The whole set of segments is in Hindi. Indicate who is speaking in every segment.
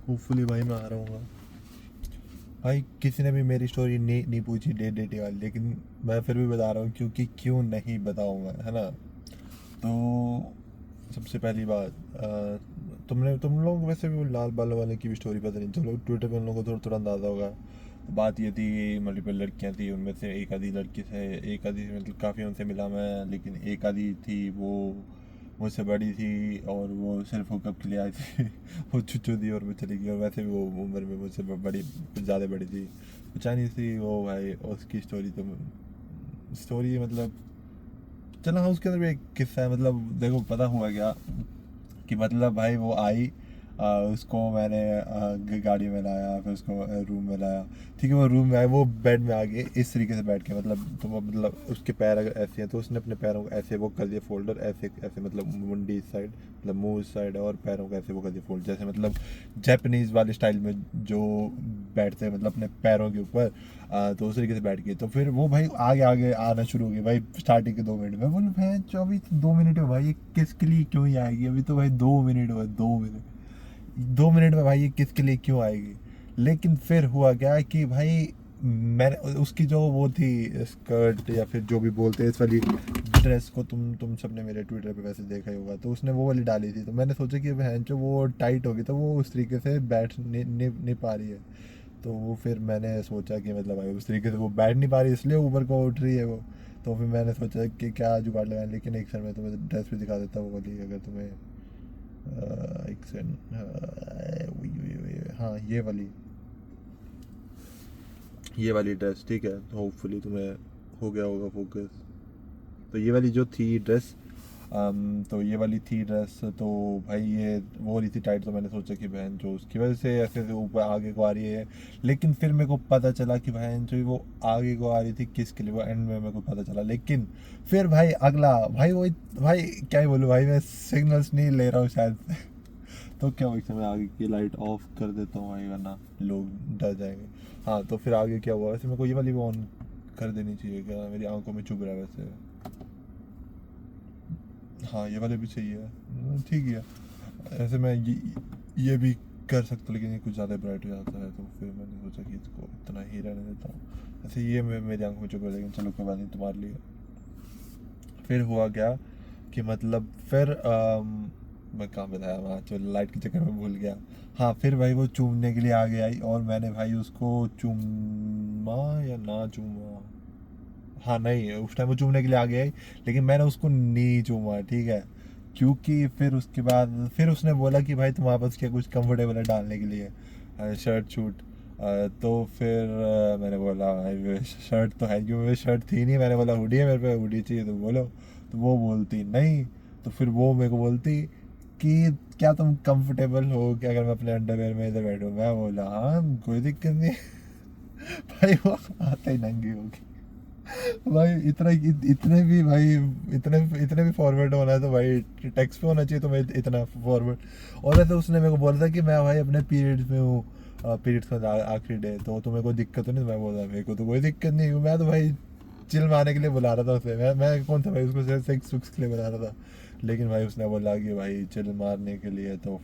Speaker 1: होपफुली भाई मैं आ रहा हूँ भाई। किसी ने भी मेरी स्टोरी नहीं पूछी डेट वाली, लेकिन मैं फिर भी बता रहा हूँ क्योंकि क्यों नहीं बताऊँगा, है ना। तो सबसे पहली बात, तुम लोग वैसे भी वो लाल बालों वाले की भी स्टोरी पता नहीं, तुम लोग ट्विटर पे उन लोगों को थोड़ा थोड़ा अंदाज़ा होगा। बात ये थी, मल्टीपल लड़कियां थी, उनमें से एक आधी लड़की से, एक आधी मतलब काफ़ी उनसे मिला मैं, लेकिन एक आधी थी वो मुझसे बड़ी थी और वो सिर्फ हुकअप के लिए आई थी। वो छुच्छू थी और वो चली गई, और वैसे भी वो उम्र में मुझसे बड़ी, कुछ ज़्यादा बड़ी थी। चाइनीज़ थी वो भाई। उसकी स्टोरी तो स्टोरी मतलब, चलो हाँ, उसके अंदर भी एक किस्सा है। मतलब देखो पता हुआ क्या कि मतलब भाई वो आई, उसको मैंने गाड़ी में लाया, फिर उसको रूम में लाया। ठीक है, वो रूम में आए, वो बेड में आ गए इस तरीके से बैठ के, मतलब तो मतलब उसके पैर अगर ऐसे हैं तो उसने अपने पैरों को ऐसे वो कर दिया फोल्डर, ऐसे ऐसे मतलब मुंडी इस साइड, मतलब मुंह इस साइड, और पैरों को ऐसे वो कर दिया फोल्ड, जैसे मतलब जापानीज़ वाले स्टाइल में जो बैठते हैं, मतलब अपने पैरों के ऊपर। तो उस तरीके से बैठ गए। तो फिर वो भाई आगे आगे आना शुरू हो गया भाई, स्टार्टिंग के 2 मिनट में बोलो भाई 24 2 मिनट में भाई ये किसके लिए क्यों ही आएगी, अभी तो भाई 2 मिनट हुआ, 2 मिनट में भाई ये किसके लिए क्यों आएगी। लेकिन फिर हुआ क्या कि भाई मैंने उसकी जो वो थी स्कर्ट या फिर जो भी बोलते हैं इस वाली ड्रेस को, तुम सबने मेरे ट्विटर पे वैसे देखा ही होगा, तो उसने वो वाली डाली थी। तो मैंने सोचा कि बहन जो वो टाइट होगी तो वो उस तरीके से बैठ नहीं पा रही है। तो वो फिर मैंने सोचा कि मतलब भाई उस तरीके से वो बैठ नहीं पा रही, इसलिए ऊपर को उठ रही है वो। तो फिर मैंने सोचा कि क्या जुगाड़ लगाएं, लेकिन एक सेकंड में तुम्हें ड्रेस भी दिखा देता हूँ वो वाली, अगर तुम्हें एक सेकंड, हाँ ये वाली ड्रेस, ठीक है, तो होपफुली तुम्हें हो गया होगा फोकस। तो ये वाली जो थी ड्रेस, तो ये वाली थी ड्रेस, तो भाई ये वो रही थी टाइट। तो मैंने सोचा कि बहन जो उसकी वजह से ऐसे ऐसे ऊपर आगे को आ रही है। लेकिन फिर मेरे को पता चला कि बहन जो वो आगे को आ रही थी किसके लिए, वो एंड में मेरे को पता चला। लेकिन फिर भाई अगला भाई वो भाई क्या ही बोलूँ भाई, मैं सिग्नल्स नहीं ले रहा हूँ शायद। तो क्या हुआ, मैं आगे की लाइट ऑफ कर देता हूँ भाई, वरना लोग डर जाएंगे। हाँ, तो फिर आगे क्या हुआ, वैसे मेरे को ये वाली भी ऑन कर देनी चाहिए क्या, मेरी आंखों में चुभ रहा है वैसे। हाँ, ये वाले भी सही है, ठीक है। ऐसे मैं ये भी कर सकता हूँ, लेकिन ये कुछ ज़्यादा ब्राइट हो जाता है, तो फिर मैंने सोचा कि इसको इतना ही रहने देता हूँ। ऐसे ये मेरी आंखों में चुभ रहा है, लेकिन चलो कोई बात नहीं, तुम्हारे लिए। फिर हुआ क्या कि मतलब फिर मैं कहाँ बताया, वहाँ चलो लाइट के चक्कर में भूल गया। हाँ, फिर भाई वो चूमने के लिए आगे आई और मैंने भाई उसको चूमा या ना चूमा, हाँ नहीं, उस टाइम वो चूमने के लिए आ गया, लेकिन मैंने उसको नहीं चूमा, ठीक है। क्योंकि फिर उसके बाद फिर उसने बोला कि भाई तुम्हारे पास क्या कुछ कंफर्टेबल है डालने के लिए, शर्ट शूट। तो फिर मैंने बोला भाई शर्ट तो है, क्योंकि मेरी शर्ट थी नहीं। मैंने बोला हुडी है मेरे पे, हुडी चाहिए तो बोलो। तो वो बोलती नहीं। तो फिर वो मेरे को बोलती कि क्या तुम कंफर्टेबल हो क्या अगर मैं अपने अंडरवेयर में इधर बैठूँ। मैं बोला हाँ कोई दिक्कत नहीं। भाई वो आते ही नंगी होगी भाई। इतने भी भाई, इतने इतने भी फॉरवर्ड होना है तो भाई टेक्स्ट पे होना चाहिए, तो मैं इतना फॉरवर्ड। और वैसे उसने मेरे को बोला था कि मैं भाई अपने पीरियड्स में हूँ, पीरियड्स का आखिरी डे, तो तुम्हें कोई दिक्कत तो नहीं। तो मैं बोला मेरे को तो कोई दिक्कत नहीं, मैं तो भाई चिल मारने के लिए बुला रहा था उसे। मैं कौन था भाई उसको सेक्स सुक्स के लिए बुला रहा था। लेकिन भाई उसने बोला कि भाई चिल मारने के लिए, तो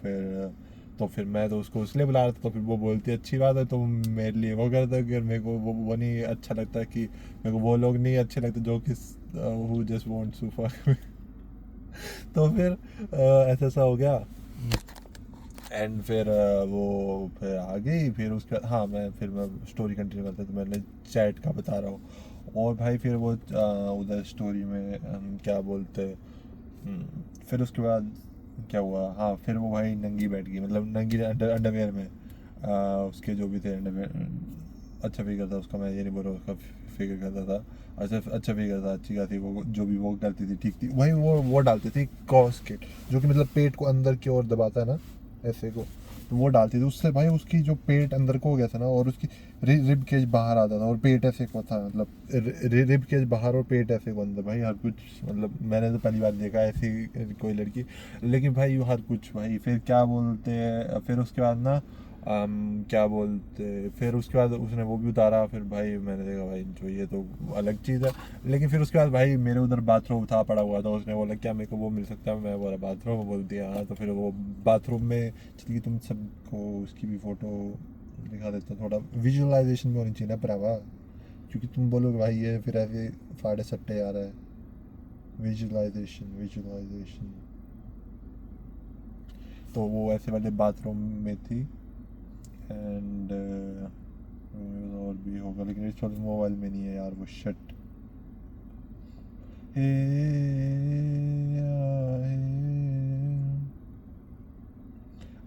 Speaker 1: फिर मैं तो उसको इसलिए बुला रहा था। तो फिर वो बोलती अच्छी बात है, तो मेरे लिए वो करता है कि मेरे को वो नहीं अच्छा लगता, कि मेरे को वो लोग नहीं अच्छे लगते जो कि who just wants to fuck. तो फिर ऐसा ऐसा हो गया। एंड फिर वो फिर आ गई। फिर उसके बाद हाँ, मैं स्टोरी कंटिन्यू करता, तो मैंने चैट का बता रहा हूँ। और भाई फिर वो उधर स्टोरी में क्या बोलते, फिर उसके बाद क्या हुआ, हाँ फिर वो भाई नंगी बैठ गई, मतलब नंगी अंडरवेयर में। उसके जो भी थे अंडरवेयर, अच्छा फिगर था उसका, मैं ये नहीं बोल रहा उसका फिगर करता था। अच्छा फिगर था, अच्छी खासी वो जो भी वो करती थी ठीक थी। वही वो डालती थी कॉस्केट, जो कि मतलब पेट को अंदर की ओर दबाता है ना, ऐसे को। तो वो डालती थी, उससे भाई उसकी जो पेट अंदर को हो गया था ना, और उसकी रिब केज बाहर आता था और पेट ऐसे को था, मतलब रिब केज बाहर और पेट ऐसे को अंदर। भाई हर कुछ, मतलब मैंने तो पहली बार देखा ऐसी कोई लड़की। लेकिन भाई हर कुछ भाई, फिर क्या बोलते हैं, फिर उसके बाद ना क्या बोलते, फिर उसके बाद उसने वो भी उतारा, फिर भाई मैंने देखा भाई जो ये तो अलग चीज़ है। लेकिन फिर उसके बाद भाई मेरे उधर बाथरूम था पड़ा हुआ था, उसने बोला क्या मेरे को वो मिल सकता है, मैं बोला बाथरूम, बोल दिया हाँ। तो फिर वो बाथरूम में, चलिए तुम सबको उसकी भी फ़ोटो दिखा देता हूँ, थोड़ा विजुअलाइजेशन भी होनी चाहिए ना भरावा, क्योंकि तुम बोलोगे भाई ये फिर ऐसे फाड़े सट्टे आ रहा है। Visualisation visualisation. तो वो ऐसे वाले बाथरूम में थी, एंड और भी होगा, लेकिन इस वक्त मोबाइल में नहीं है यार वो शट।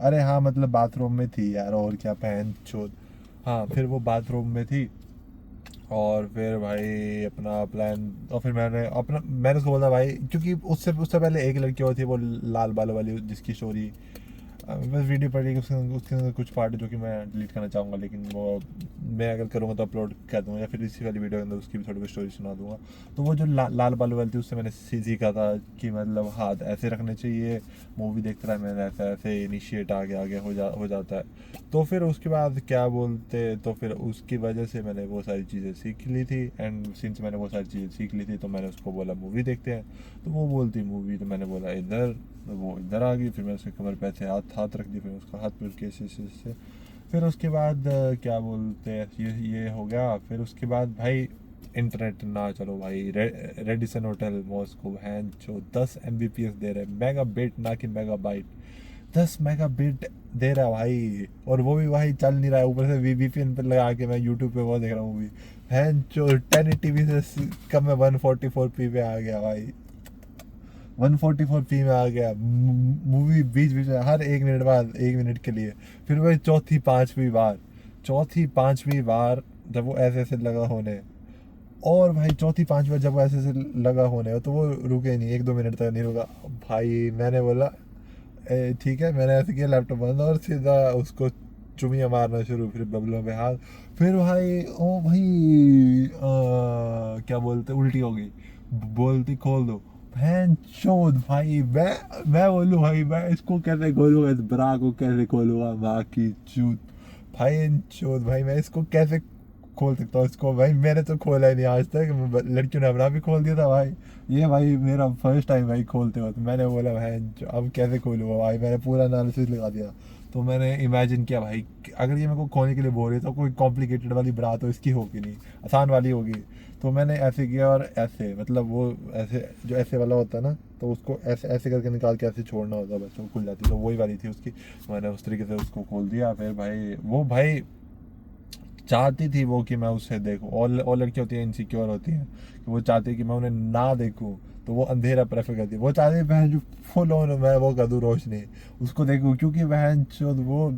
Speaker 1: अरे हाँ मतलब बाथरूम में थी यार, और क्या पहन चोद। हाँ फिर वो बाथरूम में थी, और फिर भाई अपना प्लान, और फिर मैंने उसको बोला भाई, क्योंकि उससे उससे पहले एक लड़की और थी वो लाल बालों वाली, जिसकी स्टोरी बस वीडियो पड़ी, उसके अंदर कुछ पार्ट जो कि मैं डिलीट करना चाहूँगा, लेकिन वो मैं अगर करूँगा तो अपलोड कर दूँगा, या फिर इसी वाली वीडियो के अंदर उसकी भी थोड़ी बहुत स्टोरी सुना दूँगा। तो वो जो लाल बालू वाली थी, उससे मैंने सीखा था कि मतलब हाथ ऐसे रखने चाहिए, मूवी देखते रहा मैंने, ऐसा ऐसे इनिशिएट आगे आगे हो जाता है। तो फिर उसके बाद क्या बोलते, तो फिर उसकी वजह से मैंने वो सारी चीज़ें सीख ली थी, एंड सिंस मैंने वो सारी चीज़ें सीख ली थी तो मैंने उसको बोला मूवी देखते हैं। तो वो बोलती मूवी, तो मैंने बोला इधर, तो वो इधर आ गई, फिर मैं उसके कमर पे ऐसे हाथ हाथ रख दी, फिर उसका हाथ पकड़ के ऐसे। फिर उसके बाद क्या बोलते हैं, ये हो गया। फिर उसके बाद भाई इंटरनेट ना चलो भाई, रेडिसन होटल मॉस्को हैन जो 10 Mbps दे रहे, मेगा बिट ना कि मेगा बाइट, 10 मेगाबिट दे रहा है भाई, और वो भी भाई चल नहीं रहा है, ऊपर से VPN पर लगा के मैं यूट्यूब पे वो देख रहा हूँ मूवी, है जो 1080p से कम में 144p पे आ गया भाई, 144p में आ गया मूवी, बीच बीच में हर 1 मिनट बाद 1 मिनट के लिए। फिर वही चौथी पांचवी बार जब वो ऐसे ऐसे लगा होने, और भाई चौथी पांचवी बार जब वो ऐसे ऐसे लगा होने, तो वो रुके नहीं, 1-2 मिनट तक नहीं रुका भाई। मैंने बोला ठीक है, मैंने ऐसे किया, लैपटॉप बंद और सीधा उसको चुमिया मारना शुरू, फिर बबलों पे हाथ। फिर भाई ओ भाई क्या बोलते, उल्टी हो गई, बोलती खोल दो, बहन चोद भाई। मैं बोलूँ भाई मैं इसको कैसे खोलूँगा, इस ब्रा को कैसे खोलूँगा, माँ की चूत भाई चोद भाई, मैं इसको कैसे खोल सकता हूँ इसको भाई, मैंने तो खोला ही नहीं आज तक, लड़कियों ने अपना भी खोल दिया था भाई, ये भाई मेरा फर्स्ट टाइम भाई खोलते हो। तो मैंने बोला भाई अब कैसे खोलूँगा भाई, मैंने पूरा एनालिसिस लगा दिया। तो मैंने इमेजिन किया भाई अगर ये मेरे को खोलने के लिए बोल रही है तो कोई कॉम्प्लिकेटेड वाली बात तो इसकी होगी नहीं, आसान वाली होगी। तो मैंने ऐसे किया, और ऐसे मतलब वो ऐसे जो ऐसे वाला होता है ना, तो उसको ऐसे ऐसे करके निकाल के ऐसे छोड़ना होता है, बस वो खुल जाती, तो वही वाली थी उसकी। मैंने उस तरीके से उसको खोल दिया। फिर भाई वो भाई चाहती थी वो कि मैं उससे देखूं, और लड़कियां होती हैं इनसिक्योर होती हैं, कि वो चाहती है कि मैं उन्हें ना देखूं, तो वो अंधेरा प्रेफर करती है, वो चाहती है बहन जो फुल ऑन मैं वो कर दूं रोशनी, उसको देखूं, क्योंकि बहन जो वो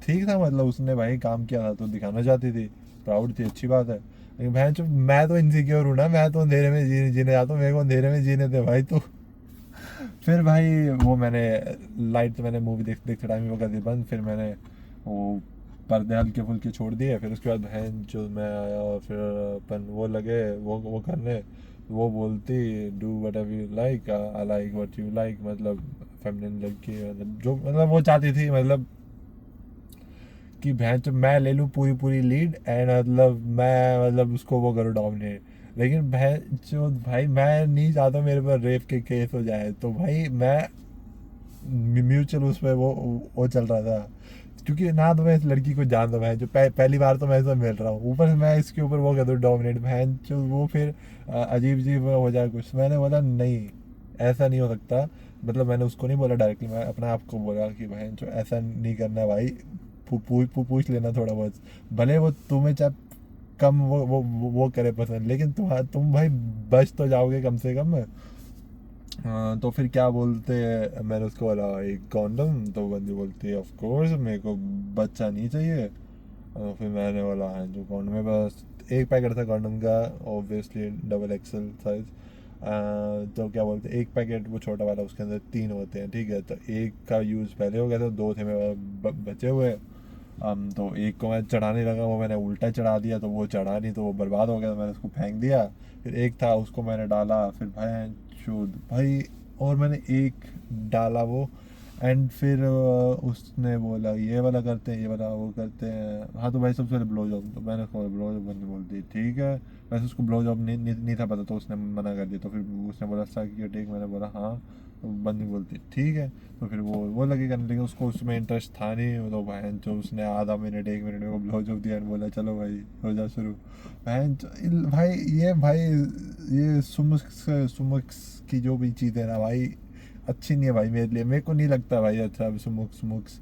Speaker 1: ठीक था, मतलब उसने भाई काम किया था तो दिखाना चाहती थी, प्राउड थी, अच्छी बात है। लेकिन बहन जो मैं तो इनसिक्योर हूँ ना, मैं तो अंधेरे में जीने जाता हूँ, मेरे को अंधेरे में जीने दे भाई। तो फिर भाई वो मैंने लाइट, तो मैंने मूवी देखते टाइम ही वो कर दी बंद, फिर मैंने वो पर्दे हल्के फुल्के छोड़ दिए। फिर उसके बाद बहन जो मैं आया, और फिर अपन वो लगे वो करने, वो बोलती do what ever you like, I like what you like, मतलब फेमिनिन लड़की, मतलब जो मतलब वो चाहती थी, मतलब कि बहन तो मैं ले लूँ पूरी पूरी लीड, एंड मतलब मैं मतलब उसको वो करूँ डोमिनेट। लेकिन बहन जो भाई मैं नहीं चाहता मेरे पर रेप के केस हो जाए, तो भाई मैं म्यूचुअल उस पर वो चल रहा था, क्योंकि ना तो मैं इस लड़की को जानता हूँ जो पहली बार तो मैं इससे मिल रहा हूँ, ऊपर से मैं इसके ऊपर वो कर दूँ डोमिनेट, बहन जो वो फिर अजीब अजीब हो जाए कुछ। मैंने बोला नहीं, ऐसा नहीं हो सकता, मतलब मैंने उसको नहीं बोला डायरेक्टली, मैं अपने आप को बोला कि बहन जो ऐसा नहीं करना भाई, पूछ लेना थोड़ा बहुत, भले वो तुम्हें चाहे कम वो करे पसंद, लेकिन तुम भाई बच तो जाओगे कम से कम। हाँ, तो फिर क्या बोलते हैं, मैंने उसको बोला एक कॉन्डम, तो बंदी बोलती है ऑफ कोर्स मेरे को बच्चा नहीं चाहिए। फिर मैंने बोला हाँ जो कॉन्डम में बस एक पैकेट था कॉन्डम का, ऑब्वियसली XXL साइज। तो क्या बोलते हैं एक पैकेट वो छोटा वाला, उसके अंदर 3 होते हैं, ठीक है, तो एक का यूज़ पहले हो गया था, 2 थे मेरे बचे हुए। तो एक को मैं चढ़ाने लगा, वो मैंने उल्टा चढ़ा दिया, तो वो चढ़ा नहीं, तो वो बर्बाद हो गया, तो मैंने उसको फेंक दिया। फिर एक था उसको मैंने डाला, फिर भाई चूद भाई, और मैंने एक डाला वो, एंड फिर उसने बोला ये वाला करते हैं, ये वाला वो करते हैं। हाँ तो भाई सबसे पहले ब्लो जॉब, तो मैंने उसको ब्लो जॉब करनी बोल दी, ठीक है। वैसे उसको ब्लो जॉब नहीं था पता, तो उसने मना कर दिया। तो फिर उसने बोला सक योर डिक, मैंने बोला हाँ, तो बंदी बोलती ठीक है। तो फिर वो लगी करने, लेकिन उसको उसमें इंटरेस्ट था नहीं। तो बहन जो उसने आधा मिनट 1 मिनट में वो ब्लो जॉब दिया, बोला चलो भाई हो जा शुरू। भाई ये सुमुक्स की जो भी चीज़ है ना भाई, अच्छी नहीं है भाई मेरे लिए, मेरे को नहीं लगता भाई अच्छा सुमुक्स।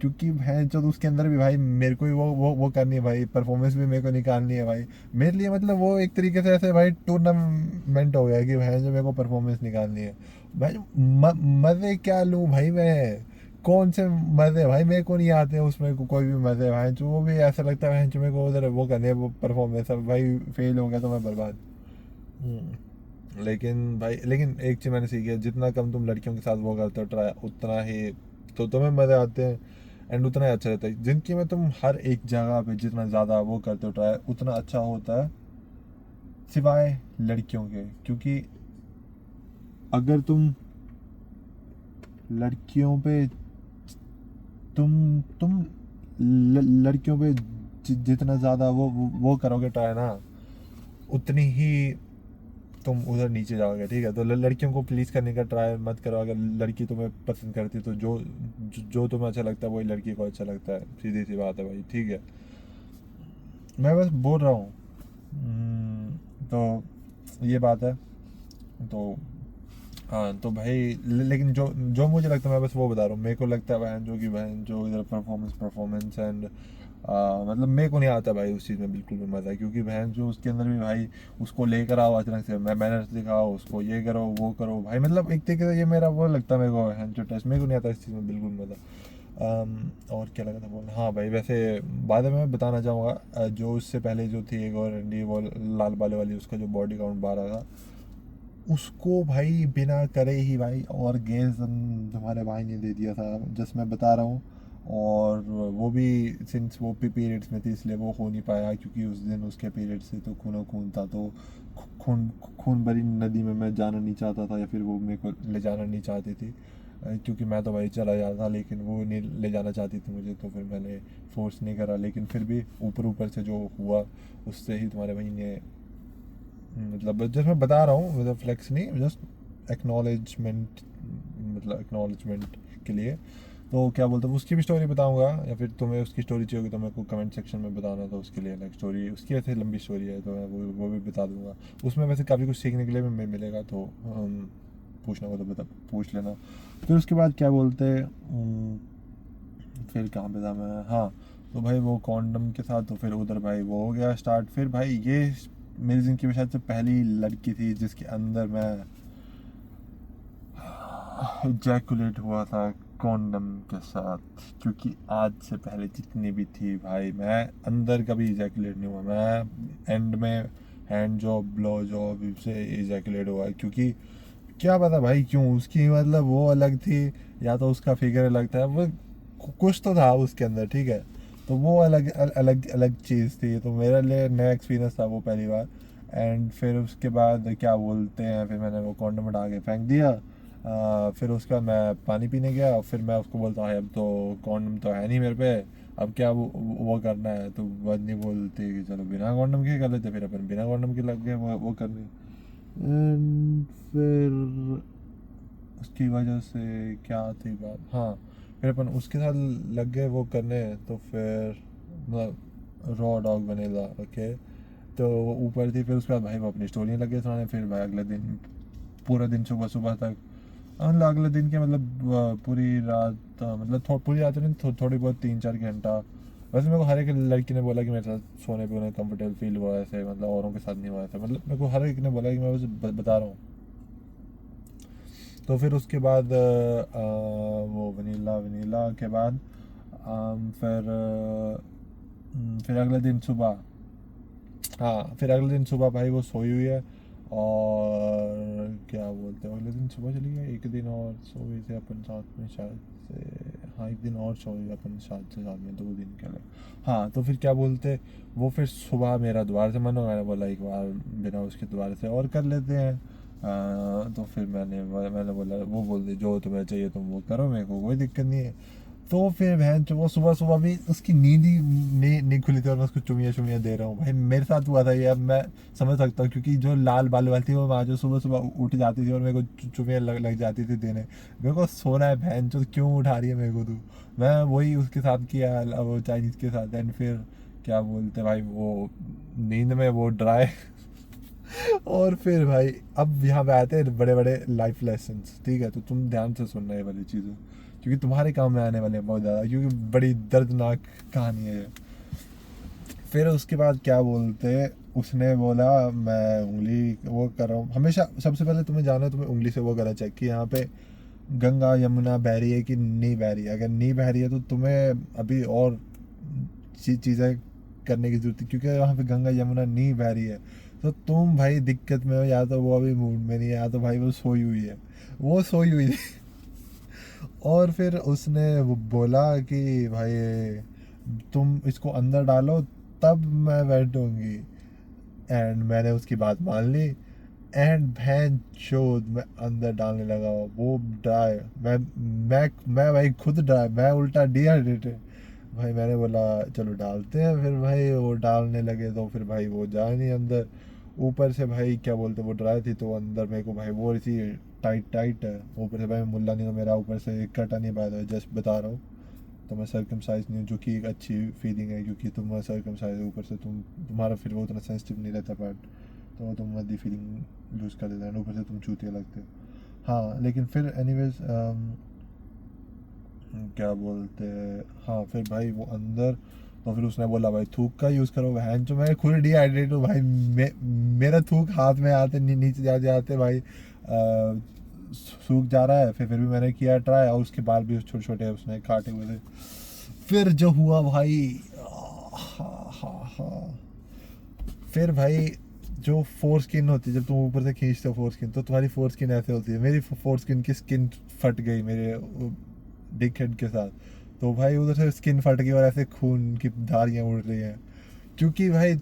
Speaker 1: क्योंकि भैंस जो उसके अंदर भी भाई मेरे को ही वो करनी है भाई, परफॉर्मेंस भी मेरे को निकालनी है भाई। मेरे लिए मतलब वो एक तरीके से ऐसे भाई टूर्नामेंट हो गया कि भाई जो मेरे को परफॉर्मेंस निकालनी है भाई। मज़े क्या लूँ भाई मैं, कौन से मज़े भाई मेरे को नहीं आते हैं उसमें कोई भी मज़े भाई, जो वो भी ऐसा लगता है भाई जो मेरे को उधर वो करने वो परफॉर्मेंस अब भाई फेल हो गया तो मैं बर्बाद। लेकिन भाई लेकिन एक चीज़ मैंने सीखी है, जितना कम तुम लड़कियों के साथ वो करते हो ट्राई, उतना ही तो तुम्हें मज़े आते हैं एंड उतना ही अच्छा रहता है। जिंदगी में तुम हर एक जगह पे जितना ज़्यादा वो करते हो ट्राई, उतना अच्छा होता है, सिवाय लड़कियों के। क्योंकि अगर तुम लड़कियों पे तुम लड़कियों पे जितना ज़्यादा वो करोगे ट्राई ना, उतनी ही तुम उधर नीचे जाओगे, ठीक है। तो लड़कियों को प्लीज़ करने का ट्राई मत करो। अगर लड़की तुम्हें पसंद करती है तो जो तुम्हें अच्छा लगता है वही लड़की को अच्छा लगता है, सीधी सी बात है भाई, ठीक है। मैं बस बोल रहा हूँ। तो ये बात है। तो हाँ तो भाई लेकिन जो जो मुझे लगता है मैं बस वो बता रहा हूँ, मेरे को लगता है बहन जो कि बहन जो इधर परफॉर्मेंस एंड मतलब मेरे को नहीं आता भाई उस चीज़ में बिल्कुल भी मज़ा, क्योंकि बहन जो उसके अंदर भी भाई उसको लेकर आओ अचानक से, मैं मैनर्स दिखाओ उसको, ये करो वो करो भाई, मतलब एक तरीके से ये मेरा वो लगता है मेरे को बहन जो टेस्ट, मेरे को नहीं आता इस चीज़ में बिल्कुल मज़ा। और क्या लगा था बोलना, हाँ भाई वैसे बाद में मैं बताना चाहूँगा जो उससे पहले जो थी एक और रंडी वो लाल बाले वाली, उसका जो बॉडी काउंट 12 था, उसको भाई बिना करे ही भाई और गेज़ तुम्हारे भाई ने दे दिया था, जस्ट मैं बता रहा हूँ। और वो भी सिंस वो पीरियड्स में थी इसलिए वो हो नहीं पाया, क्योंकि उस दिन उसके पीरियड्स से तो खून खून था, तो खून खून भरी नदी में मैं जाना नहीं चाहता था, या फिर वो मेरे को ले जाना नहीं चाहती थी। क्योंकि मैं तो भाई चला जाता था, लेकिन वो नहीं ले जाना चाहती थी मुझे, तो फिर मैंने फोर्स नहीं करा। लेकिन फिर भी ऊपर ऊपर से जो हुआ उससे ही तुम्हारे भाई ने, मतलब जस्ट मैं बता रहा हूँ, मतलब फ्लेक्स नहीं, जस्ट एक्नॉलेजमेंट, मतलब एक्नॉलेजमेंट के लिए। तो क्या बोलते हैं उसकी भी स्टोरी बताऊंगा, या फिर तुम्हें उसकी स्टोरी चाहिए होगी तो मेरे को कमेंट सेक्शन में बताना, तो उसके लिए अलग स्टोरी, उसकी ऐसे लंबी स्टोरी है तो मैं वो भी बता दूंगा। उसमें वैसे काफ़ी कुछ सीखने के लिए भी मिलेगा, तो पूछना हो तो बता पूछ लेना। फिर उसके बाद क्या बोलते हैं, फिर कहाँ पे था मैं, हाँ। तो भाई वो कॉन्डम के साथ तो फिर उधर भाई वो हो गया स्टार्ट। फिर भाई ये मेरी ज़िंदगी में शायद से पहली लड़की थी जिसके अंदर मैं इजैकुलेट हुआ था कॉन्डम के साथ। क्योंकि आज से पहले जितनी भी थी भाई मैं अंदर कभी इजैकुलेट नहीं हुआ, मैं एंड में हैंड जॉब ब्लो जॉब से इजैकुलेट हुआ। क्योंकि क्या पता भाई क्यों, उसकी मतलब वो अलग थी, या तो उसका फिगर अलग था, वो कुछ तो था उसके अंदर, ठीक है। तो वो अलग अलग अलग चीज़ थी, तो मेरे लिए नया एक्सपीरियंस था वो पहली बार। एंड फिर उसके बाद क्या बोलते हैं, फिर मैंने वो कॉन्डम हटा के फेंक दिया। फिर उसके बाद मैं पानी पीने गया, और फिर मैं उसको बोलता हूँ अब तो कॉन्डम तो है नहीं मेरे पे, अब क्या वो करना है। तो बदनी बोलती कि चलो बिना कॉन्डम के कर लेते, फिर अपन बिना कॉन्डम के लग गए वो करने। एंड फिर उसकी वजह से क्या थी बात, हाँ। फिर अपन उसके साथ लग गए वो करने, तो फिर मतलब रॉ डॉग बनेगा, ओके। तो वो ऊपर थी, फिर उसके बाद भाई वो अपनी स्टोरी लग गए सुनाने। फिर भाई अगले दिन पूरा दिन सुबह सुबह तक, मतलब अगले दिन के मतलब पूरी रात, मतलब पूरी रात नहीं, थोड़ी बहुत 3-4 घंटा। वैसे मेरे को हर एक लड़की ने बोला कि मेरे साथ सोने पे उन्हें कंफर्टेबल फील हुआ ऐसे, मतलब औरों के साथ नहीं हुआ ऐसा, मतलब मेरे को हर एक ने बोला कि मैं बस बता रहा हूँ। तो फिर उसके बाद वो वनीला वनीला के बाद फिर अगले दिन सुबह, हाँ फिर अगले दिन सुबह भाई वो सोई हुई है। और क्या बोलते हैं अगले दिन सुबह चली गई, एक दिन और सोए थे अपन साथ में शायद से, हाँ एक दिन और सोए अपन साथ में 2 दिन के लिए। हाँ तो फिर क्या बोलते, वो फिर सुबह मेरा दोबारा से मन हो, मैंने बोला एक बार बिना उसके दोबारा से और कर लेते हैं। तो फिर मैंने बोला वो बोल दे जो तुम्हें चाहिए तुम वो करो, मेरे को कोई दिक्कत नहीं है। तो फिर बहन जो वो सुबह सुबह भी उसकी नींद ही नहीं खुली थी और मैं उसको चुमिया चुमिया दे रहा हूँ। भाई मेरे साथ हुआ था ये, अब मैं समझ सकता हूँ, क्योंकि जो लाल बाल वाली थी वो वहाँ जो सुबह सुबह उठ जाती थी और मेरे को चुमिया लग जाती थी देने। मेरे को सोना है, बहन जो क्यों उठा रही है मेरे को तू। मैं वही उसके साथ किया, वो चाइनीज़ के साथ। एंड फिर क्या बोलते भाई, वो नींद में वो ड्राई और फिर भाई अब यहाँ पे आते हैं बड़े बड़े लाइफ लेसन्स, ठीक है। तो तुम ध्यान से सुनना ये वाली चीज़ें, क्योंकि तुम्हारे काम में आने वाले हैं बहुत ज़्यादा, क्योंकि बड़ी दर्दनाक कहानी है ये। फिर उसके बाद क्या बोलते, उसने बोला मैं उंगली वो कर रहा हूँ हमेशा। सबसे पहले तुम्हें जाना है, तुम्हें उंगली से वो करना चेक कि यहाँ पे गंगा यमुना बह रही है कि नहीं बह रही है। अगर नहीं बह रही है तो तुम्हें अभी और चीज़ें करने की जरूरत है, क्योंकि वहाँ पे गंगा यमुना नहीं बह रही है तो तुम भाई दिक्कत में हो। या तो वो अभी मूड में नहीं है, या तो भाई वो सोई हुई है, वो सोई हुई थी। और फिर उसने वो बोला कि भाई तुम इसको अंदर डालो तब मैं बैठूंगी। एंड मैंने उसकी बात मान ली। एंड भैन चोद मैं अंदर डालने लगा, वो ड्राई, मैं भाई खुद ड्राई, मैं उल्टा डिहाइड्रेटेड। भाई मैंने बोला चलो डालते हैं। फिर भाई वो डालने लगे तो फिर भाई वो जा नहीं अंदर। ऊपर से भाई क्या बोलते, वो ड्राई थी तो अंदर मेरे को भाई वो इसी टाइट टाइट है। ऊपर से भाई मुल्ला नहीं, तो मेरा ऊपर से एक कटा नहीं पाया था, जस्ट बता रहा हूँ। तो मैं सर्कमसाइज नहीं हूँ, जो कि एक अच्छी फीलिंग है, क्योंकि तुम सर्कमसाइज ऊपर से तुम्हारा फिर वो उतना सेंसिटिव नहीं रहता पार्ट, तो तुम मदी फीलिंग लूज़ कर देते हैं। ऊपर से तुम चूतिया लगते हो। हाँ लेकिन फिर एनीवेज क्या बोलते, हाँ फिर भाई वो अंदर। तो फिर उसने बोला भाई थूक का यूज़ करो। बहन जो मैं खुद डिहाइड्रेट हूँ भाई, मेरा थूक हाथ में आते नीचे जाते जाते भाई सूख जा रहा है। फिर भी मैंने किया ट्राई, और उसके बाल भी छोटे छोटे उसने काटे हुए थे। फिर जो हुआ भाई, हाँ हाँ हाँ, फिर भाई जो फोर स्किन होती है, जब तुम ऊपर से खींचते हो फोर स्किन, तो तुम्हारी फोर स्किन ऐसे होती है। मेरी फोर स्किन की स्किन फट गई मेरे डिक हेड के साथ। तो भाई उधर से स्किन फट गई और ऐसे खून की धारियाँ उड़ रही हैं, क्योंकि भाई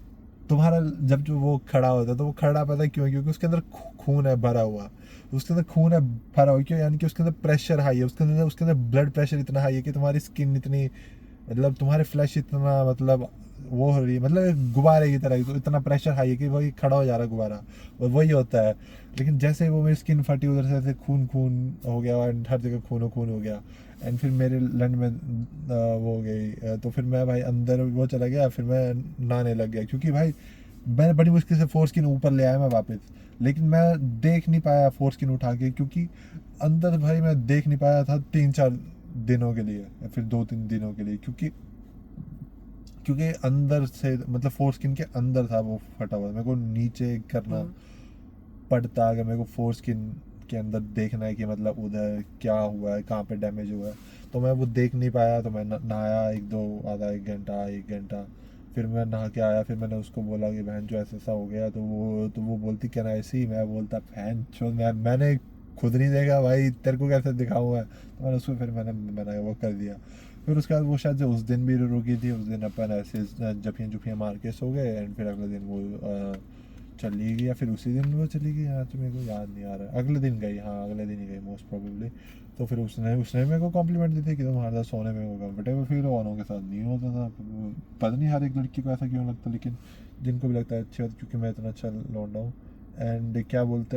Speaker 1: तुम्हारा जब जो वो खड़ा होता है तो वो खड़ा पता है क्यों, क्योंकि उसके अंदर खून है भरा हुआ। उसके अंदर खून है भरा हुआ क्यों, यानी कि उसके अंदर प्रेशर हाई है, उसके अंदर ब्लड प्रेशर इतना हाई है कि तुम्हारी स्किन इतनी, मतलब तुम्हारे फ्लैश इतना, मतलब वो हो रही है, मतलब एक गुब्बारे की तरह, तो इतना प्रेशर हाई है कि वही खड़ा हो जा रहा है गुब्बारा, और वही होता है। लेकिन जैसे ही वो मेरी स्किन फटी, उधर से ऐसे खून खून हो गया एंड हर जगह खून खून हो गया। एंड फिर मेरे लंड में वो हो गई। तो फिर मैं भाई अंदर वो चला गया, फिर मैं नहाने लग गया, क्योंकि भाई मैंने बड़ी मुश्किल से फोर स्किन ऊपर ले आया मैं वापस। लेकिन मैं देख नहीं पाया फोर स्किन उठा के, क्योंकि अंदर भाई मैं देख नहीं पाया था 3-4 दिनों के लिए, या फिर 2-3 दिनों के लिए, क्योंकि क्योंकि अंदर से मतलब फोर स्किन के अंदर था वो फटा हुआ। मेरे को नीचे करना पड़ता अगर मेरे को फोर स्किन के अंदर देखना है कि मतलब उधर क्या हुआ है, कहाँ पे डैमेज हुआ है। तो मैं वो देख नहीं पाया, तो मैं नहाया आधा एक घंटा 1 घंटा। फिर मैं नहा के आया, फिर मैंने उसको बोला कि बहन जो ऐसा ऐसा हो गया, तो वो बोलती क्या ना ऐसी। मैं बोलता बहन जो मैंने खुद नहीं देखा भाई, तेरे को कैसे दिखाऊंगा। तो मैंने उसको फिर मैंने वो कर दिया। फिर उसके बाद वो शायद उस दिन भी रुकी थी। उस दिन अपन ऐसे जफियाँ जुफियाँ मार के सो गए। एंड फिर अगले दिन वो चली गई, या फिर उसी दिन वो चली गई, हाँ तो मेरे को याद नहीं आ रहा। अगले दिन गई, हाँ अगले दिन ही गई मोस्ट प्रोबेबली। तो फिर उसने उसने मेरे को कॉम्प्लीमेंट दी थी कि तुम्हारे साथ सोने में वो कंफर्टेबल फील हो, औरों के साथ नहीं होता था। पता नहीं हर एक लड़की को ऐसा क्यों लगता, लेकिन जिनको भी लगता है अच्छी बात, क्योंकि मैं इतना अच्छा लौंडा हूँ। एंड क्या बोलते,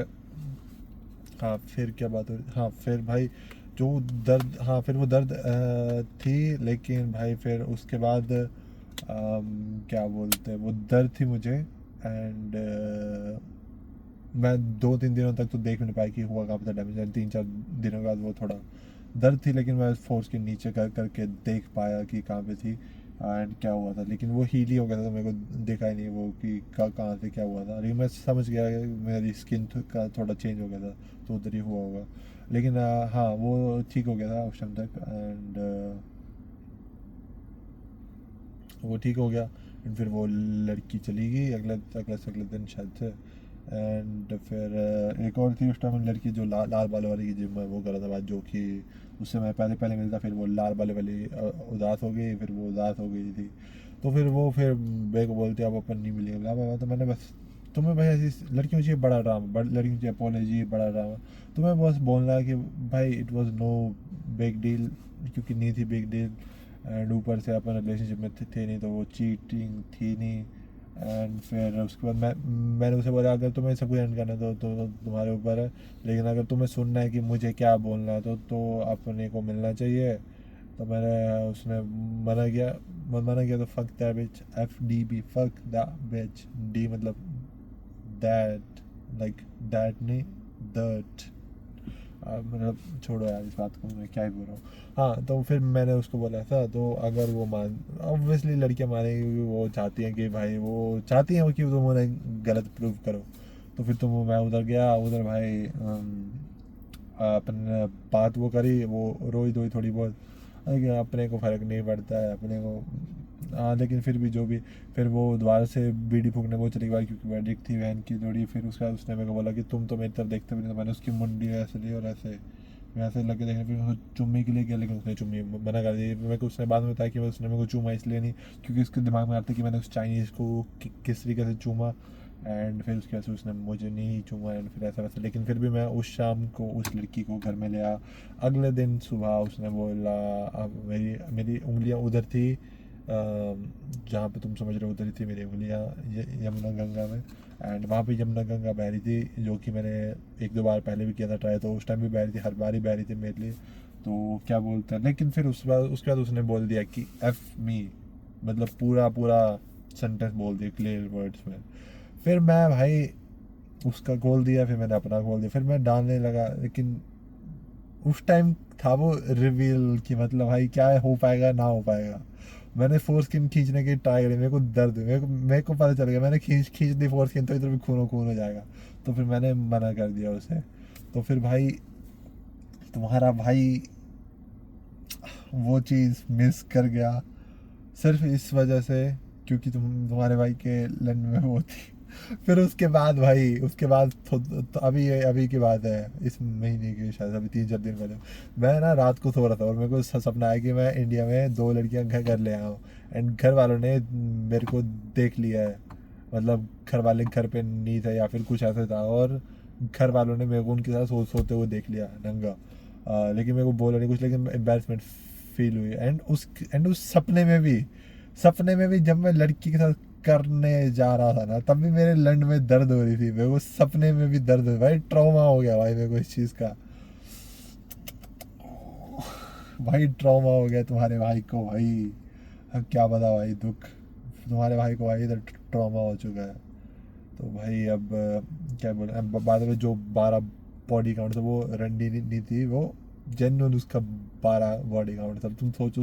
Speaker 1: हाँ फिर क्या बात हो रही, हाँ फिर भाई जो दर्द, हाँ फिर वो दर्द थी, लेकिन भाई फिर उसके बाद क्या बोलते हैं, वो दर्द थी मुझे। एंड मैं 2-3 दिनों तक तो देख नहीं पाई कि हुआ कहाँ पे था डैमेज। 3-4 दिनों के बाद वो थोड़ा दर्द थी, लेकिन मैं फोर्स के नीचे कर करके देख पाया कि कहाँ पे थी एंड क्या हुआ था। लेकिन वो हील ही हो गया था, तो मेरे को देखा ही नहीं वो कि कहाँ से क्या हुआ था। लेकिन मैं समझ गया कि मेरी स्किन का थोड़ा चेंज हो गया था, तो उधर ही हुआ होगा। लेकिन हाँ वो ठीक हो गया था उस टाइम तक। एंड वो ठीक हो गया। एंड फिर वो लड़की चली गई अगले दिन शायद से। एंड फिर एक और थी उस टाइम लड़की जो लाल बालों वाली की जिम में वो कर रहा था बात, जो कि उससे मैं पहले पहले मिलता। फिर वो लाल बालों वाली उदास हो गई, फिर वो उदास हो गई थी। तो फिर वो फिर मेरे को बोलती अब अपन नहीं मिलेंगे, तो मैंने बस तुम्हें भाई ऐसी लड़कियों चाहिए बड़ा ड्रामा, लड़कियों चाहिए अपॉलॉजी बड़ा ड्रामा। तुम्हें बस बोलना है कि भाई it was no big deal, क्योंकि नहीं थी बिग डील। एंड ऊपर से अपन रिलेशनशिप में थे नहीं, तो वो चीटिंग थी नहीं। एंड फिर उसके बाद मैंने उसे बोला अगर तुम्हें सब कुछ एंड करना है तो तुम्हारे ऊपर है, लेकिन अगर तुम्हें सुनना है कि मुझे क्या बोलना है तो अपने को मिलना चाहिए। तो मैंने उसने मना किया तो fuck that bitch, FDB, fuck that bitch. D मतलब दैट, लाइक दैट नहीं, दैट। मतलब छोड़ो यार इस बात को, मैं क्या ही बोल रहा हूँ। हाँ, तो फिर मैंने उसको बोला था, तो अगर वो मान, ऑब्वियसली लड़कियाँ मानेंगी क्योंकि वो चाहती हैं कि भाई, वो चाहती हैं कि तुम उन्हें गलत प्रूव करो। तो फिर मैं उधर गया, उधर भाई अपन बात वो करी, वो रोई धोई थोड़ी बहुत। लेकिन अपने को फ़र्क नहीं पड़ता है अपने को। हाँ, लेकिन फिर भी जो भी, फिर वो दोबारा से बीड़ी फूकने वो चली गई, क्योंकि वेडिक थी बहन की थोड़ी। फिर उसके बाद उसने मेरे को बोला कि तुम तो मेरी तरफ देखते भी नहीं। तो मैंने उसकी मुंडी ऐसे ली और ऐसे वैसे लगे देखने, फिर उसको चुम्मी के लिए गया, लेकिन उसने चुम्मी मना कर दी। मेरे को उसने बाद में बताया कि उसने मेरे को चूमा इसलिए नहीं, क्योंकि उसके दिमाग में आता कि मैंने उस चाइनीज़ को किस तरीके से चूमा। एंड फिर उसके बाद से उसने मुझे नहीं चूमा, एंड फिर ऐसा वैसा। लेकिन फिर भी मैं उस शाम को उस लड़की को घर में ले आया। अगले दिन सुबह उसने बोला, अब मेरी मेरी उंगलियां उधर थी, जहाँ पे तुम समझ रहे हो उधर ही थी मेरी उंगलियां, यमुना गंगा में। एंड वहाँ पे यमुना गंगा बह रही थी, जो कि मैंने 1-2 बार पहले भी किया था ट्राई, तो उस टाइम भी बह रही थी, हर बार ही बह रही थी मेरे लिए। तो क्या बोलते हैं, लेकिन फिर उसके बाद उसने बोल दिया कि एफ मी, मतलब पूरा पूरा सेंटेंस बोल दिया क्लियर वर्ड्स में। फिर मैं भाई उसका खोल दिया, फिर मैंने अपना खोल दिया, फिर मैं डालने लगा। लेकिन उस टाइम था वो रिवील कि मतलब भाई क्या हो पाएगा ना हो पाएगा। मैंने फोर स्किन खींचने की ट्राई करी, मेरे को दर्द, मेरे को पता चल गया, मैंने खींच दी फोर स्किन तो इधर भी खून खून हो जाएगा। तो फिर मैंने मना कर दिया उसे। तो फिर भाई तुम्हारा भाई वो चीज़ मिस कर गया, सिर्फ इस वजह से, क्योंकि तुम्हारे भाई के लंड में वो थी। फिर उसके बाद भाई, उसके बाद तो अभी की बात है, इस महीने की शायद, अभी 3-4 दिन पहले मैं ना रात को सो रहा था और मेरे को सपना आया कि मैं इंडिया में 2 लड़कियां घर ले आया हूँ। एंड घर वालों ने मेरे को देख लिया है, मतलब घर वाले घर पे नहीं थे या फिर कुछ ऐसा था, और घर वालों ने मेरे को उनके साथ सोते हुए देख लिया नंगा। लेकिन मेरे को बोला नहीं कुछ, लेकिन एम्बेरसमेंट फील हुई। एंड उस सपने में भी जब मैं लड़की के साथ करने जा रहा था ना, तब भी मेरे लंड में दर्द हो रही थी, मेरे को सपने में भी दर्द हो, भाई ट्रॉमा हो गया भाई मेरे को इस चीज़ का। भाई ट्रॉमा हो गया तुम्हारे भाई को भाई, अब क्या बता भाई, दुख तुम्हारे भाई को भाई इधर ट्रॉमा हो चुका है। तो भाई अब क्या बोले, अब बाद में जो 12 बॉडी काउंट था वो रंडी नहीं थी, वो जेन्युइन उसका 12 बॉडी काउंट था। तुम सोचो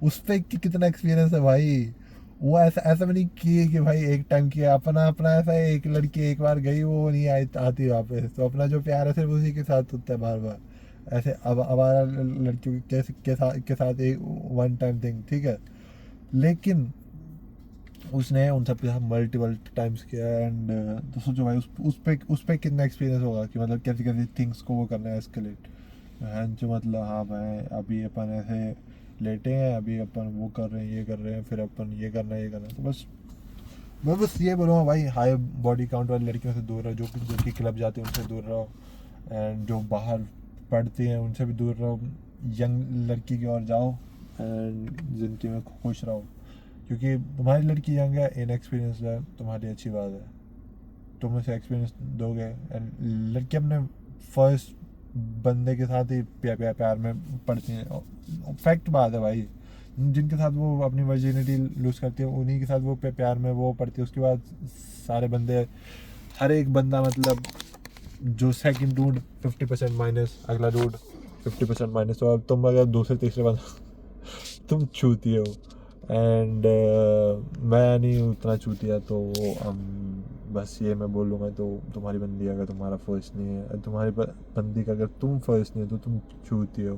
Speaker 1: उस पे कितना एक्सपीरियंस है भाई। वो ऐसा ऐसा भी नहीं किए कि भाई एक टाइम किया, अपना अपना ऐसा है, एक लड़की एक बार गई वो नहीं आती वापस, तो अपना जो प्यार है सिर्फ उसी के साथ होता है बार बार। ऐसे अब हमारा लड़कियों के साथ एक वन टाइम थिंग, ठीक है। लेकिन उसने उन सब के साथ मल्टीपल टाइम्स किया। एंड तो सोचो भाई उस पे कितना एक्सपीरियंस होगा कि मतलब कैसी कैसी थिंग्स को वो करना है एस्केलेट। जो मतलब हाँ भाई अभी अपन ऐसे लेटे हैं, अभी अपन वो कर रहे हैं, ये कर रहे हैं, फिर अपन ये करना है, ये करना है। तो बस मैं बस ये बोलूँगा भाई, हाई बॉडी काउंट वाली लड़कियों से दूर रहो, जो कि क्लब जाती हैं उनसे दूर रहो। एंड जो बाहर पढ़ती हैं उनसे भी दूर रहो, यंग लड़की की ओर जाओ एंड ज़िंदगी में खुश रहो। क्योंकि तुम्हारी लड़की यंग है, इनएक्सपीरियंस है, तुम्हारी अच्छी बात है, तुम उसे एक्सपीरियंस दोगे। एंड लड़की अपने फर्स्ट बंदे के साथ ही प्यार में पड़ती हैं, फैक्ट बात है भाई। जिनके साथ वो अपनी वर्जिनिटी लूज़ करती है उन्हीं के साथ वो प्यार में वो पड़ती है। उसके बाद सारे बंदे, हर एक बंदा मतलब जो सेकंड डूड 50% माइनस, अगला डूड 50% माइनस। तो अब तुम अगर दूसरे तीसरे बंदा तुम छूती हो। एंड मैं नहीं उतना चूतिया, तो बस ये मैं बोलूँगा। तो तुम्हारी बंदी अगर तुम्हारा फर्स्ट नहीं है, तुम्हारी बंदी का अगर तुम फर्स्ट नहीं है तो तुम चूती हो।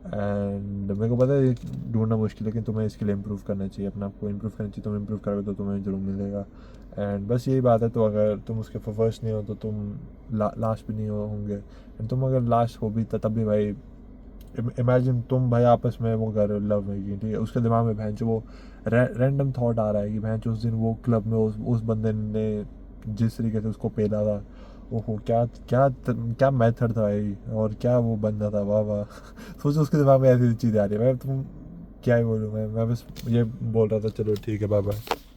Speaker 1: एंड मेरे को पता है ये ढूंढना मुश्किल है, लेकिन तुम्हें इसके लिए इम्प्रूव करना चाहिए, अपने आप को इम्प्रूव करना चाहिए। तुम इम्प्रूव करोगे तो तुम्हें ज़रूर मिलेगा। एंड बस यही बात है। तो अगर तुम उसके फर्स्ट नहीं हो तो तुम लास्ट भी नहीं होंगे। एंड तुम अगर लास्ट हो भी तब भी भाई, इमेजिन तुम भाई आपस में वो कर रहे हो लव मेकिंग, ठीक है। उसके दिमाग में भैंस वो रैंडम थॉट आ रहा है कि भैंस उस दिन वो क्लब में उस बंदे ने जिस तरीके से उसको पेला था, ओहो क्या क्या क्या मेथड था भाई, और क्या वो बंदा था, वाह वाह। सोचो उसके दिमाग में ऐसी चीज़ें आ रही है, मैं तुम क्या ही बोलूँ, मैं बस ये बोल रहा था, चलो ठीक है, बाय बाय।